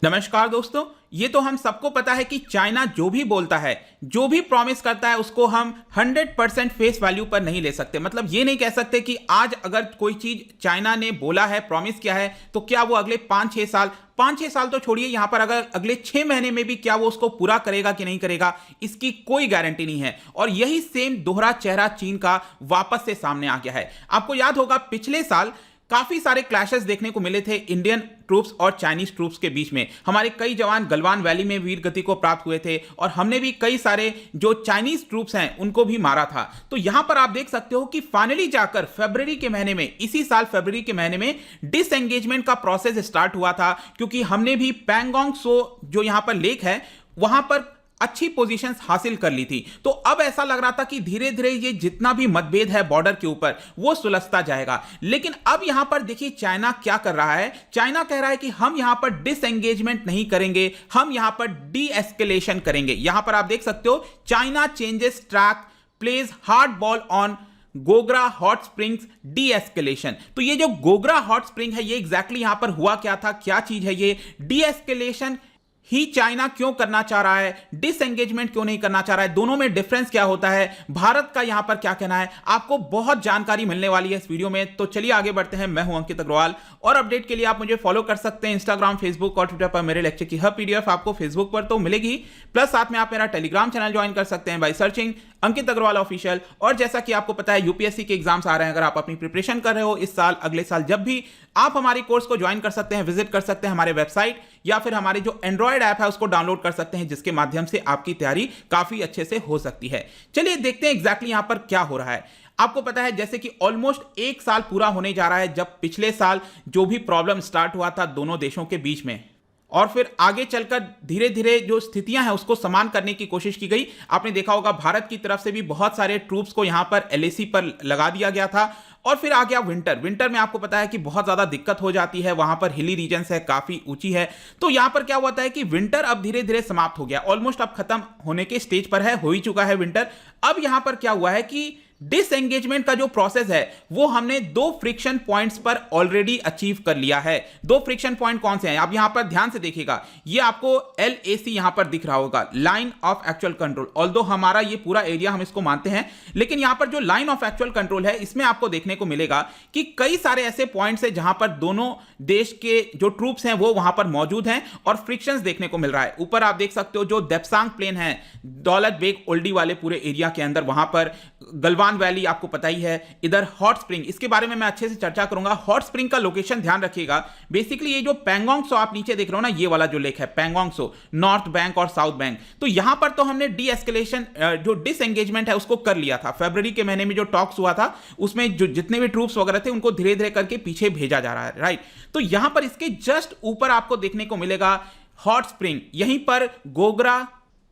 नमस्कार दोस्तों। ये तो हम सबको पता है कि चाइना जो भी बोलता है, जो भी प्रॉमिस करता है, उसको हम 100% फेस वैल्यू पर नहीं ले सकते। मतलब ये नहीं कह सकते कि आज अगर कोई चीज चाइना ने बोला है, प्रॉमिस किया है, तो क्या वो अगले 5-6 साल तो छोड़िए, यहां पर अगर अगले 6 महीने में भी क्या वो उसको पूरा करेगा कि नहीं करेगा, इसकी कोई गारंटी नहीं है। और यही सेम दोहरा चेहरा चीन का वापस से सामने आ गया है। आपको याद होगा पिछले साल काफी सारे क्लैशेस देखने को मिले थे इंडियन ट्रूप्स और चाइनीज ट्रूप्स के बीच में। हमारे कई जवान गलवान वैली में वीर गति को प्राप्त हुए थे और हमने भी कई सारे जो चाइनीज ट्रूप्स हैं उनको भी मारा था। तो यहां पर आप देख सकते हो कि फाइनली जाकर फरवरी के महीने में, इसी साल फरवरी के महीने में डिसएंगेजमेंट का प्रोसेस स्टार्ट हुआ था, क्योंकि हमने भी पैंगोंग सो जो यहां पर लेक है वहां पर अच्छी पोजीशंस हासिल कर ली थी। तो अब ऐसा लग रहा था कि धीरे धीरे ये जितना भी मतभेद है बॉर्डर के ऊपर वो सुलझता जाएगा। लेकिन अब यहां पर देखिए चाइना क्या कर रहा है। चाइना कह रहा है कि हम यहां पर डिसएंगेजमेंट नहीं करेंगे, हम यहां पर डी एस्केलेशन करेंगे। यहां पर आप देख सकते हो China changes track, plays hard ball on Gogra hot springs deescalation. तो ये जो गोगरा हॉट स्प्रिंग है, ये एग्जैक्टली यहां पर हुआ क्या था, क्या चीज है ये? डी एस्केलेशन ही चाइना क्यों करना चाह रहा है, डिसएंगेजमेंट क्यों नहीं करना चाह रहा है, दोनों में डिफरेंस क्या होता है, भारत का यहां पर क्या कहना है, आपको बहुत जानकारी मिलने वाली है इस वीडियो में। तो चलिए आगे बढ़ते हैं। मैं हूं अंकित अग्रवाल और अपडेट के लिए आप मुझे फॉलो कर सकते हैं इंस्टाग्राम, फेसबुक और ट्विटर पर। मेरे लेक्चर की हर पीडीएफ आपको फेसबुक पर तो मिलेगी, प्लस साथ में आप मेरा टेलीग्राम चैनल ज्वाइन कर सकते हैं by searching Ankit Agarwal official. और जैसा कि आपको पता है यूपीएससी के एग्जाम्स आ रहे हैं, अगर आप अपनी प्रिपरेशन कर रहे हो इस साल, अगले साल, जब भी आप हमारी कोर्स को ज्वाइन कर सकते हैं, विजिट कर सकते हैं हमारे वेबसाइट या फिर हमारे जो एंड्रॉयड ऐप है उसको डाउनलोड कर सकते हैं, जिसके माध्यम से आपकी तैयारी काफी अच्छे से हो सकती है। चलिए देखते हैं एग्जैक्टली यहां पर क्या हो रहा है। आपको पता है जैसे कि ऑलमोस्ट 1 साल पूरा होने जा रहा है जब पिछले साल जो भी प्रॉब्लम स्टार्ट हुआ था दोनों देशों के बीच में, और फिर आगे चलकर धीरे धीरे जो स्थितियां हैं उसको समान करने की कोशिश की गई। आपने देखा होगा भारत की तरफ से भी बहुत सारे ट्रूप्स को यहां पर एलएसी पर लगा दिया गया था। और फिर आ गया विंटर में आपको पता है कि बहुत ज्यादा दिक्कत हो जाती है, वहां पर हिली रीजन है, काफी ऊंची है। तो यहां पर क्या हुआ है कि विंटर अब धीरे धीरे समाप्त हो गया, ऑलमोस्ट अब खत्म होने के स्टेज पर है, हो ही चुका है विंटर। अब यहां पर क्या हुआ है कि डिसएंगेजमेंट का जो प्रोसेस है वो हमने 2 फ्रिक्शन पॉइंट्स पर ऑलरेडी अचीव कर लिया है। 2 फ्रिक्शन पॉइंट कौन से हैं? आप यहां पर ध्यान से देखिएगा, ये आपको LAC यहां पर दिख रहा होगा, line of actual control. Although हमारा ये पूरा एरिया हम इसको मानते हैं, लेकिन यहां पर जो लाइन ऑफ एक्चुअल कंट्रोल है इसमें आपको देखने को मिलेगा कि कई सारे ऐसे पॉइंट्स हैं जहां पर दोनों देश के जो ट्रूप्स हैं वो वहां पर मौजूद हैं और फ्रिक्शंस देखने को मिल रहा है। ऊपर आप देख सकते हो जो देप्सांग प्लेन है, दौलत बेग ओल्डी वाले पूरे एरिया के अंदर, वहां पर गलवान वैली आपको पता ही है, इधर हॉट स्प्रिंग, इसके बारे में मैं अच्छे से चर्चा करूंगा। हॉट स्प्रिंग का लोकेशन ध्यान रखिएगा, बेसिकली ये जो पैंगोंग सो आप नीचे देख रहे हो ना, ये वाला जो लेक है पैंगोंग सो, नॉर्थ बैंक और साउथ बैंक। तो यहां पर तो हमने डी एस्केलेशन जो डिसएंगेजमेंट है उसको कर लिया था। फरवरी के महीने में जो टॉक्स हुआ था उसमें जो जितने भी ट्रूप्स वगैरह थे उनको धीरे धीरे करके पीछे भेजा जा रहा है, राइट। तो यहां पर इसके जस्ट ऊपर आपको देखने को मिलेगा हॉट स्प्रिंग, यहीं पर गोगरा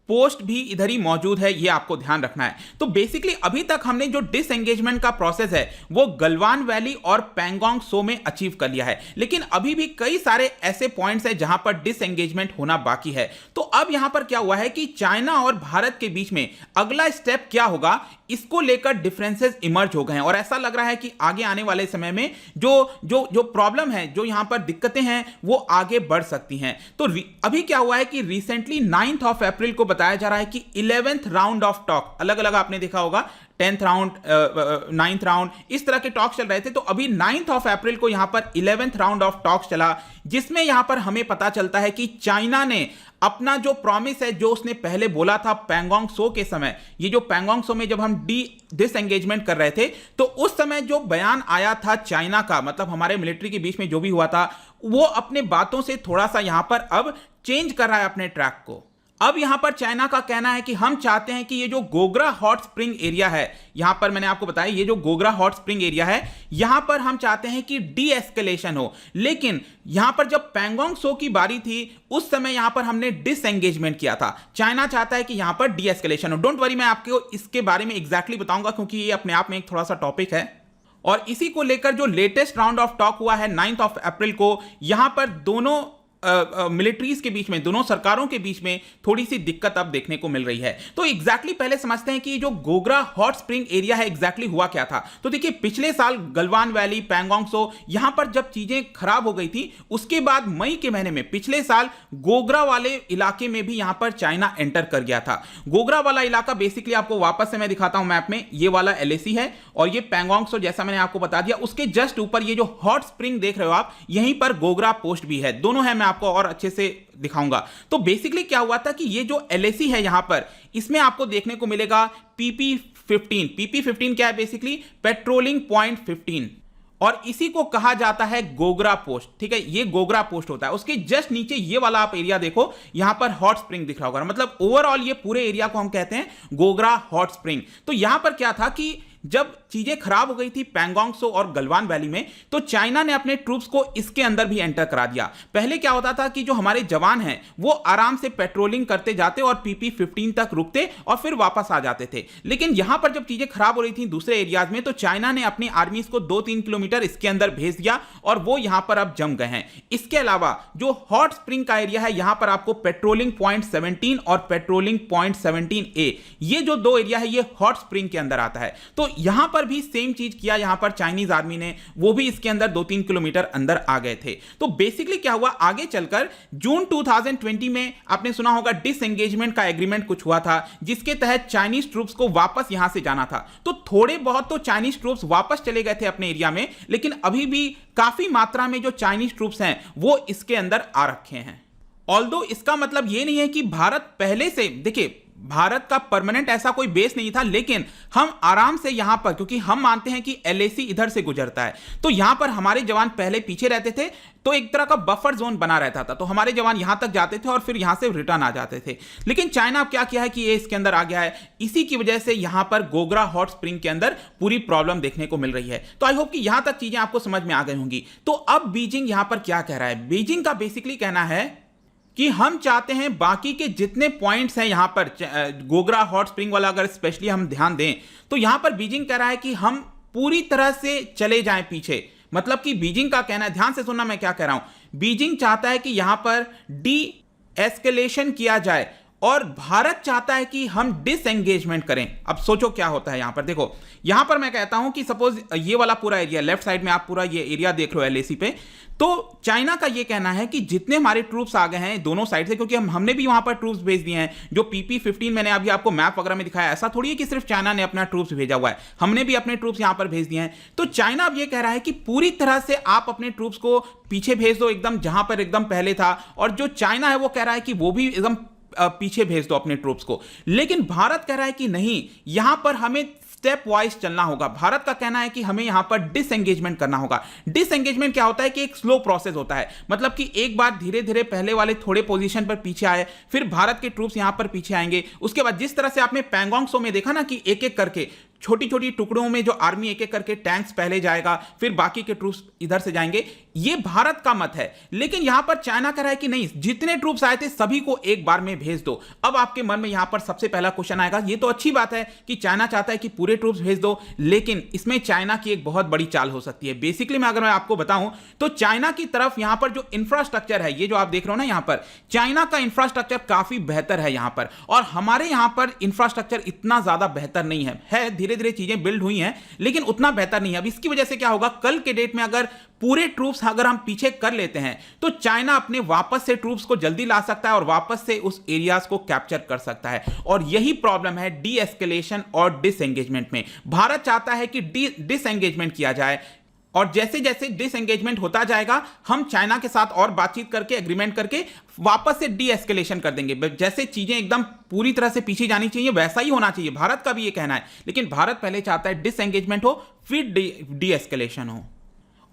पोस्ट भी इधर ही मौजूद है, ये आपको ध्यान रखना है। तो बेसिकली अभी तक हमने जो डिसएंगेजमेंट का प्रोसेस है वो गलवान वैली और पैंगोंग सो में अचीव कर लिया है, लेकिन अभी भी कई सारे ऐसे पॉइंट्स हैं जहां पर डिसएंगेजमेंट होना बाकी है। तो अब यहां पर क्या हुआ है कि चाइना और भारत के बीच में अगला स्टेप क्या होगा, इसको लेकर डिफरेंसेस इमर्ज हो गए हैं और ऐसा लग रहा है कि आगे आने वाले समय में जो जो जो प्रॉब्लम है, जो यहां पर दिक्कतें हैं, वो आगे बढ़ सकती हैं। तो अभी क्या हुआ है कि रिसेंटली 9 अप्रैल को बताया जा रहा है कि 11th राउंड ऑफ टॉक, अलग अलग आपने देखा होगा 10th राउंड, 9th राउंड, इस तरह के टॉक्स चल रहे थे। तो अभी 9 अप्रैल को यहां पर 11th राउंड ऑफ टॉक्स चला, जिसमें यहां पर हमें पता चलता है कि चाइना ने अपना जो प्रॉमिस है, जो उसने पहले बोला था पैंगोंग सो के समय, ये जो पैंगोंग सो में जब हम डिसएंगेजमेंट कर रहे थे तो उस समय जो बयान आया था चाइना का, मतलब हमारे मिलिट्री के बीच में जो भी हुआ था, वो अपने बातों से थोड़ा सा यहां पर अब चेंज कर रहा है अपने ट्रैक को। अब यहां पर चाइना का कहना है कि हम चाहते हैं कि ये जो गोगरा हॉट स्प्रिंग एरिया है, यहां पर मैंने आपको बताया ये जो गोगरा हॉट स्प्रिंग एरिया है, यहां पर हम चाहते हैं कि डी एस्केलेशन हो। लेकिन यहां पर जब पैंगोंग सो की बारी थी उस समय यहां पर हमने डिसएंगेजमेंट किया था। चाइना चाहता है कि यहां पर डी एस्केलेशन हो। डोंट वरी, मैं आपको इसके बारे में एग्जैक्टली बताऊंगा, क्योंकि ये अपने आप में एक थोड़ा सा टॉपिक है। और इसी को लेकर जो लेटेस्ट राउंड ऑफ टॉक हुआ है 9 अप्रैल को, यहां पर दोनों मिलिट्रीज के बीच में, दोनों सरकारों के बीच में थोड़ी सी दिक्कत अब देखने को मिल रही है। तो एग्जैक्टली पहले समझते हैं कि जो गोगरा हॉट स्प्रिंग एरिया है एग्जैक्टली हुआ क्या था। तो देखिए पिछले साल गलवान वैली, पैंगोंग त्सो, यहां पर जब चीजें खराब हो गई थी, उसके बाद मई के महीने में पिछले साल गोगरा वाले इलाके में भी यहां पर चाइना एंटर कर गया था। गोगरा वाला इलाका बेसिकली आपको वापस से मैं दिखाता हूं मैप में, ये वाला एलएसी है और ये पैंगोंग त्सो, जैसा मैंने आपको बता दिया, उसके जस्ट ऊपर ये जो हॉट स्प्रिंग देख रहे हो आप, यहीं पर गोगरा पोस्ट भी है। दोनों है, मैं आपको और अच्छे से दिखाऊंगा। तो बेसिकली क्या हुआ था कि ये जो एलएसी है यहां पर, इसमें आपको देखने को मिलेगा PP15। PP15 क्या है? बेसिकली पेट्रोलिंग पॉइंट 15, और इसी को कहा जाता है गोगरा पोस्ट। ठीक है, ये गोगरा पोस्ट होता है। उसके जस्ट नीचे ये वाला आप एरिया देखो, यहां पर हॉट स्प्रिंग दिख रहा होगा। मतलब ओवरऑल ये पूरे एरिया को हम कहते हैं गोगरा हॉट स्प्रिंग। तो यहां पर क्या था कि जब चीजें खराब हो गई थी पैंगोंग त्सो और गलवान वैली में, तो चाइना ने अपने ट्रूप्स को इसके अंदर भी एंटर करा दिया। पहले क्या होता था कि जो हमारे जवान हैं वो आराम से पेट्रोलिंग करते जाते और PP15 तक रुकते और फिर वापस आ जाते थे। लेकिन यहां पर जब चीजें खराब हो रही थी दूसरे एरियाज में, तो चाइना ने अपनी आर्मीज को 2-3 किलोमीटर इसके अंदर भेज दिया और वो यहां पर अब जम गए हैं। इसके अलावा जो हॉट स्प्रिंग का एरिया है, यहां पर आपको पेट्रोलिंग पॉइंट 17 और पेट्रोलिंग पॉइंट 17A, ये जो दो एरिया है ये हॉट स्प्रिंग के अंदर आता है। तो यहां पर भी सेम चीज किया यहां पर चाइनीज आर्मी ने, वो भी इसके अंदर 2-3 किलोमीटर अंदर आ गए थे। तो बेसिकली क्या हुआ, आगे चलकर जून 2020 में आपने सुना होगा डिसएंगेजमेंट का एग्रीमेंट कुछ हुआ था, जिसके तहत चाइनीज ट्रूप्स को वापस यहां से जाना था। तो थोड़े बहुत तो चाइनीज ट्रूप्स वापस चले गए थे अपने एरिया में, लेकिन अभी भी काफी मात्रा में जो चाइनीज ट्रूप्स हैं वो इसके अंदर आ रखे हैं। ऑल्दो इसका मतलब ये नहीं है कि भारत पहले से, देखिए भारत का परमानेंट ऐसा कोई बेस नहीं था, लेकिन हम आराम से यहां पर, क्योंकि हम मानते हैं कि एलएसी इधर से गुजरता है, तो यहां पर हमारे जवान पहले पीछे रहते थे, तो एक तरह का बफर जोन बना रहता था। तो हमारे जवान यहां तक जाते थे और फिर यहां से रिटर्न आ जाते थे। लेकिन चाइना अब क्या किया है कि ये इसके अंदर आ गया है, इसी की वजह से यहां पर गोगरा हॉट स्प्रिंग के अंदर पूरी प्रॉब्लम देखने को मिल रही है। तो आई होप कि यहां तक चीजें आपको समझ में आ गई होंगी। तो अब बीजिंग यहां पर क्या कह रहा है, बीजिंग का बेसिकली कहना है कि हम चाहते हैं बाकी के जितने पॉइंट्स हैं यहां पर, गोगरा हॉट स्प्रिंग वाला अगर स्पेशली हम ध्यान दें, तो यहां पर बीजिंग कह रहा है कि हम पूरी तरह से चले जाएं पीछे। मतलब कि बीजिंग का कहना है, ध्यान से सुनना मैं क्या कह रहा हूं, बीजिंग चाहता है कि यहां पर डी एस्केलेशन किया जाए और भारत चाहता है कि हम डिसएंगेजमेंट करें। अब सोचो क्या होता है यहां पर, देखो यहां पर मैं कहता हूं कि सपोज ये वाला पूरा एरिया, लेफ्ट साइड में आप पूरा ये एरिया देख रहे हो एलएसी पे, तो चाइना का ये कहना है कि जितने हमारे ट्रूप्स आ गए हैं दोनों साइड से, क्योंकि हमने भी वहां पर ट्रूप्स भेज दिए हैं, जो PP15 मैंने अभी आपको मैप वगैरह में दिखाया, ऐसा थोड़ी है कि सिर्फ चाइना ने अपना ट्रूप्स भेजा हुआ है, हमने भी अपने ट्रूप्स यहां पर भेज दिए हैं। तो चाइना अब ये कह रहा है कि पूरी तरह से आप अपने ट्रूप्स को पीछे भेज दो, एकदम जहां पर एकदम पहले था, और जो चाइना है वो कह रहा है कि वो भी एकदम पीछे भेज दो अपने ट्रूप्स को। लेकिन भारत कह रहा है कि नहीं, यहां पर हमें स्टेप वाइज चलना होगा। भारत का कहना है कि हमें यहां पर डिसएंगेजमेंट करना होगा। डिसएंगेजमेंट क्या होता है कि एक स्लो प्रोसेस होता है, मतलब कि एक बार धीरे धीरे पहले वाले थोड़े पोजीशन पर पीछे आए, फिर भारत के ट्रूप्स यहां पर पीछे आएंगे, उसके बाद जिस तरह से आपने पैंगोंग त्सो में देखा ना कि एक एक करके छोटी छोटी टुकड़ों में जो आर्मी एक एक करके टैंक्स पहले जाएगा, फिर बाकी के ट्रूप्स इधर से जाएंगे, ये भारत का मत है। लेकिन यहां पर चाइना कह रहा है कि नहीं, जितने ट्रूप्स आए थे सभी को एक बार में भेज दो। अब आपके मन में यहां पर सबसे पहला क्वेश्चन आएगा, ये तो अच्छी बात है कि चाइना चाहता है कि पूरे ट्रूप्स भेज दो, लेकिन इसमें चाइना की एक बहुत बड़ी चाल हो सकती है। बेसिकली मैं अगर मैं आपको बताऊं तो चाइना की तरफ यहां पर जो इंफ्रास्ट्रक्चर है, ये जो आप देख रहे हो ना यहां पर, चाइना का इंफ्रास्ट्रक्चर काफी बेहतर है यहां पर, और हमारे यहां पर इंफ्रास्ट्रक्चर इतना ज्यादा बेहतर नहीं है धीरे धीरे चीजें बिल्ड हुई हैं लेकिन उतना बेहतर नहीं है। अब इसकी वजह से क्या होगा, कल के डेट में अगर पूरे ट्रूप्स अगर हम पीछे कर लेते हैं तो चाइना अपने वापस से ट्रूप्स को जल्दी ला सकता है और वापस से उस एरियाज को कैप्चर कर सकता है। और यही प्रॉब्लम है डी एस्केलेशन और डिसएंगेजमेंट में। भारत चाहता है कि डिसएंगेजमेंट किया जाए, और जैसे जैसे डिसएंगेजमेंट होता जाएगा हम चाइना के साथ और बातचीत करके, एग्रीमेंट करके वापस से डी एस्केलेशन कर देंगे। जैसे चीजें एकदम पूरी तरह से पीछे जानी चाहिए वैसा ही होना चाहिए, भारत का भी ये कहना है। लेकिन भारत पहले चाहता है डिसएंगेजमेंट हो फिर डी एस्केलेशन हो,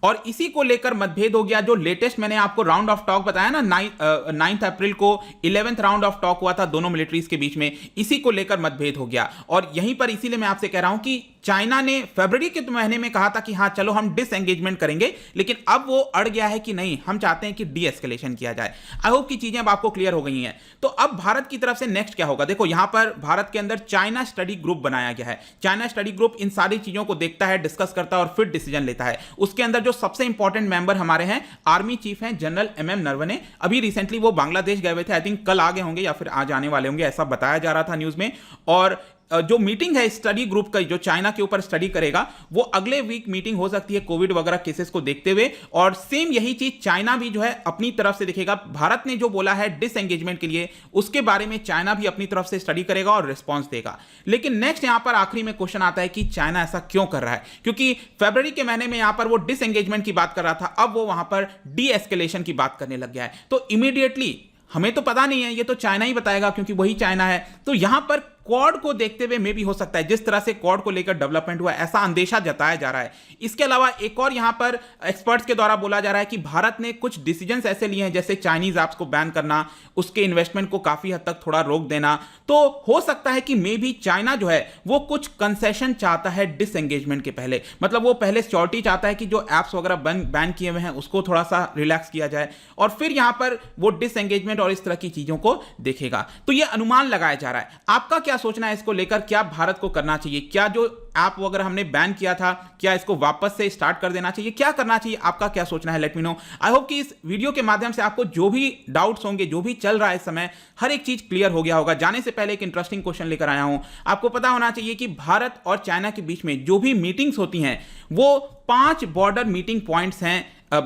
और इसी को लेकर मतभेद हो गया। जो लेटेस्ट मैंने आपको राउंड ऑफ टॉक बताया ना, 9 अप्रैल को 11th राउंड ऑफ टॉक हुआ था दोनों मिलिट्रीज के बीच में, इसी को लेकर मतभेद हो गया। और यहीं पर इसीलिए मैं आपसे कह रहा हूं कि चाइना ने फरवरी के महीने में कहा था कि हाँ चलो हम डिसएंगेजमेंट करेंगे, लेकिन अब वो अड़ गया है कि नहीं, हम चाहते हैं कि डी एस्केलेशन किया जाए। आई होप की चीजें अब आपको क्लियर हो गई हैं। तो अब भारत की तरफ से नेक्स्ट क्या होगा? देखो यहां पर भारत के अंदर चाइना स्टडी ग्रुप बनाया गया है। चाइना स्टडी ग्रुप इन सारी चीजों को देखता है, डिस्कस करता है और फिर डिसीजन लेता है। उसके अंदर जो सबसे इंपॉर्टेंट मेंबर हमारे हैं, आर्मी चीफ हैं जनरल MM नरवणे। अभी रिसेंटली वो बांग्लादेश गए हुए थे, आई थिंक कल आगे होंगे या फिर आज आने वाले होंगे, ऐसा बताया जा रहा था न्यूज में। और जो मीटिंग है स्टडी ग्रुप का जो चाइना के ऊपर स्टडी करेगा, वो अगले वीक मीटिंग हो सकती है कोविड वगैरह केसेस को देखते हुए। और सेम यही चीज चाइना भी जो है अपनी तरफ से देखेगा। भारत ने जो बोला है डिसएंगेजमेंट के लिए, उसके बारे में चाइना भी अपनी तरफ से स्टडी करेगा और रिस्पॉन्स देगा। लेकिन नेक्स्ट यहां पर आखिरी में क्वेश्चन आता है कि चाइना ऐसा क्यों कर रहा है? क्योंकि फरवरी के महीने में यहां पर वो डिसएंगेजमेंट की बात कर रहा था, अब वो वहां पर डी एस्केलेशन की बात करने लग गया है। तो इमीडिएटली हमें तो पता नहीं है, ये तो चाइना ही बताएगा क्योंकि वही चाइना है। तो यहां पर क्वाड को देखते हुए मे भी हो सकता है, जिस तरह से क्वाड को लेकर डेवलपमेंट हुआ ऐसा अंदेशा जताया जा रहा है। इसके अलावा एक और यहां पर एक्सपर्ट्स के द्वारा बोला जा रहा है कि भारत ने कुछ डिसीजंस ऐसे लिए हैं, जैसे चाइनीज ऐप्स को बैन करना, उसके इन्वेस्टमेंट को काफी हद तक थोड़ा रोक देना। तो हो सकता है कि मे भी चाइना जो है वो कुछ कंसेशन चाहता है डिसएंगेजमेंट के पहले। मतलब वो पहले सिक्योरिटी चाहता है कि जो ऐप्स वगैरह बैन किए हुए हैं उसको थोड़ा सा रिलैक्स किया जाए, और फिर यहां पर वो डिसएंगेजमेंट और इस तरह की चीजों को देखेगा। तो ये अनुमान लगाया जा रहा है। आपका क्या सोचना है इसको लेकर? क्या भारत को करना चाहिए? क्या जो ऐप वगैरह हमने बैन किया था, क्या इसको वापस से स्टार्ट कर देना चाहिए? क्या करना चाहिए? आपका क्या सोचना है? Let me know. I hope कि इस वीडियो के माध्यम से आपको जो भी डाउट्स होंगे, जो भी चल रहा है इस समय, हर एक चीज क्लियर हो गया होगा। जाने से पहले एक इंटरेस्टिंग क्वेश्चन लेकर आया हूं। आपको पता होना चाहिए कि भारत और चाइना के बीच में जो भी मीटिंग्स होती हैं, वो 5 बॉर्डर मीटिंग पॉइंट्स हैं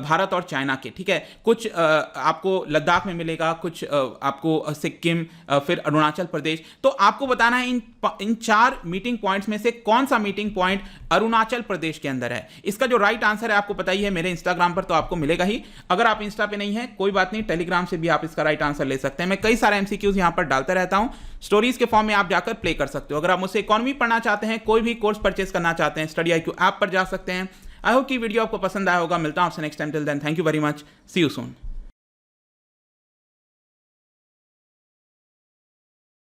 भारत और चाइना के। ठीक है, कुछ आपको लद्दाख में मिलेगा, कुछ आपको सिक्किम, फिर अरुणाचल प्रदेश। तो आपको बताना है इन 4 मीटिंग पॉइंट्स में से कौन सा मीटिंग पॉइंट अरुणाचल प्रदेश के अंदर है। इसका जो राइट आंसर है आपको पता ही है, मेरे इंस्टाग्राम पर तो आपको मिलेगा ही। अगर आप इंस्टा पे नहीं है कोई बात नहीं, टेलीग्राम से भी आप इसका राइट आंसर ले सकते हैं। मैं कई सारे MCQs यहां पर डालता रहता हूं, स्टोरीज के फॉर्म में आप जाकर प्ले कर सकते हो। अगर आप मुझसे इकोनॉमी पढ़ना चाहते हैं, कोई भी कोर्स परचेस करना चाहते हैं, स्टडी IQ ऐप पर जा सकते हैं। आई होप कि वीडियो आपको पसंद आया होगा। मिलता हूं आपसे next time. Till then, thank you very much, see you soon.